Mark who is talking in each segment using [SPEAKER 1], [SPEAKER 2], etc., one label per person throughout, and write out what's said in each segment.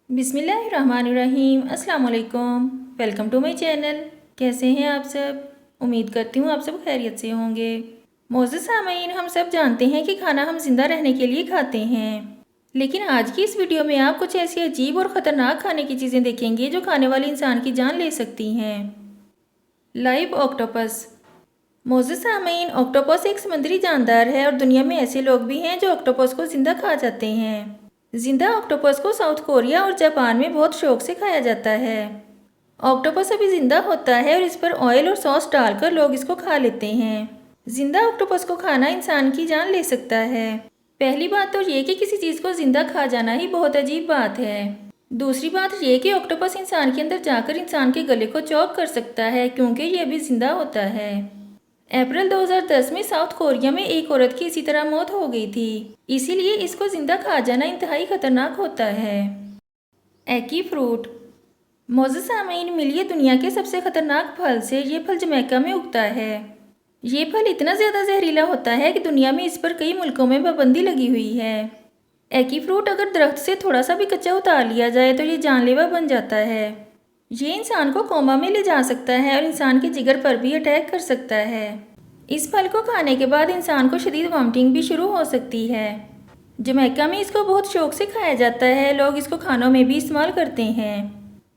[SPEAKER 1] बिस्मिल्लाहिर्रहमानिर्रहीम। अस्सलाम वालेकुम। Welcome to my channel. कैसे हैं आप सब? उम्मीद करती हूँ आप सब खैरियत से होंगे। मोअज़्ज़ज़ सामीन, हम सब जानते हैं कि खाना हम जिंदा रहने के लिए खाते हैं, लेकिन आज की इस वीडियो में आप कुछ ऐसी अजीब और ख़तरनाक खाने की चीज़ें देखेंगे जो खाने वाले इंसान की जान ले सकती हैं। Live octopus. मोअज़्ज़ज़ सामीन, ऑक्टोपस एक समुद्री जानदार है और दुनिया में ऐसे लोग भी हैं जो ऑक्टोपस को जिंदा खा जाते हैं। जिंदा ऑक्टोपस को साउथ कोरिया और जापान में बहुत शौक से खाया जाता है। ऑक्टोपस अभी जिंदा होता है और इस पर ऑयल और सॉस डालकर लोग इसको खा लेते हैं। जिंदा ऑक्टोपस को खाना इंसान की जान ले सकता है। पहली बात तो ये कि किसी चीज़ को जिंदा खा जाना ही बहुत अजीब बात है। दूसरी बात ये कि ऑक्टोपस इंसान के अंदर जाकर इंसान के गले को चौक कर सकता है क्योंकि ये अभी जिंदा होता है। अप्रैल 2010 में साउथ कोरिया में एक औरत की इसी तरह मौत हो गई थी, इसीलिए इसको जिंदा खा जाना इंतहाई खतरनाक होता है। एकी फ्रूट। मोअज़्ज़ज़ सामीन, मिलिए दुनिया के सबसे खतरनाक फल से। ये फल जमैका में उगता है। ये फल इतना ज़्यादा जहरीला होता है कि दुनिया में इस पर कई मुल्कों में पाबंदी लगी हुई है। एकी फ्रूट अगर दरख्त से थोड़ा सा भी कच्चा उतार लिया जाए तो ये जानलेवा बन जाता है। ये इंसान को कोमा में ले जा सकता है और इंसान के जिगर पर भी अटैक कर सकता है। इस फल को खाने के बाद इंसान को शदीद वॉमिटिंग भी शुरू हो सकती है। जमैका में इसको बहुत शौक से खाया जाता है। लोग इसको खानों में भी इस्तेमाल करते हैं,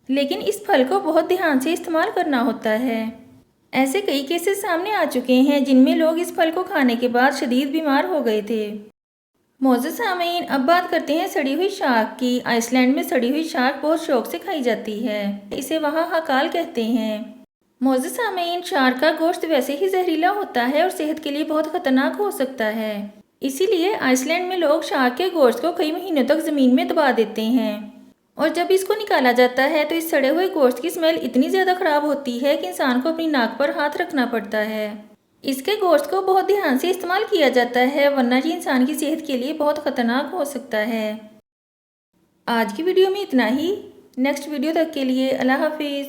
[SPEAKER 1] लेकिन इस फल को बहुत ध्यान से इस्तेमाल करना होता है। ऐसे कई केसेस सामने आ चुके हैं जिनमें लोग इस फल को खाने के बाद शदीद बीमार हो गए थे। मोअज़्ज़ज़ सामीन, अब बात करते हैं सड़ी हुई शार्क की। आइसलैंड में सड़ी हुई शार्क बहुत शौक से खाई जाती है। इसे वहाँ हकाल कहते हैं। मोअज़्ज़ज़ सामीन, शार्क का गोश्त वैसे ही जहरीला होता है और सेहत के लिए बहुत खतरनाक हो सकता है। इसीलिए आइसलैंड में लोग शार्क के गोश्त को कई महीनों तक ज़मीन में दबा देते हैं, और जब इसको निकाला जाता है तो इस सड़े हुए गोश्त की स्मेल इतनी ज़्यादा ख़राब होती है कि इंसान को अपनी नाक पर हाथ रखना पड़ता है। इसके गोश्त को बहुत ध्यान से इस्तेमाल किया जाता है, वरना ये इंसान की सेहत के लिए बहुत ख़तरनाक हो सकता है। आज की वीडियो में इतना ही। नेक्स्ट वीडियो तक के लिए अल्लाह हाफिज़।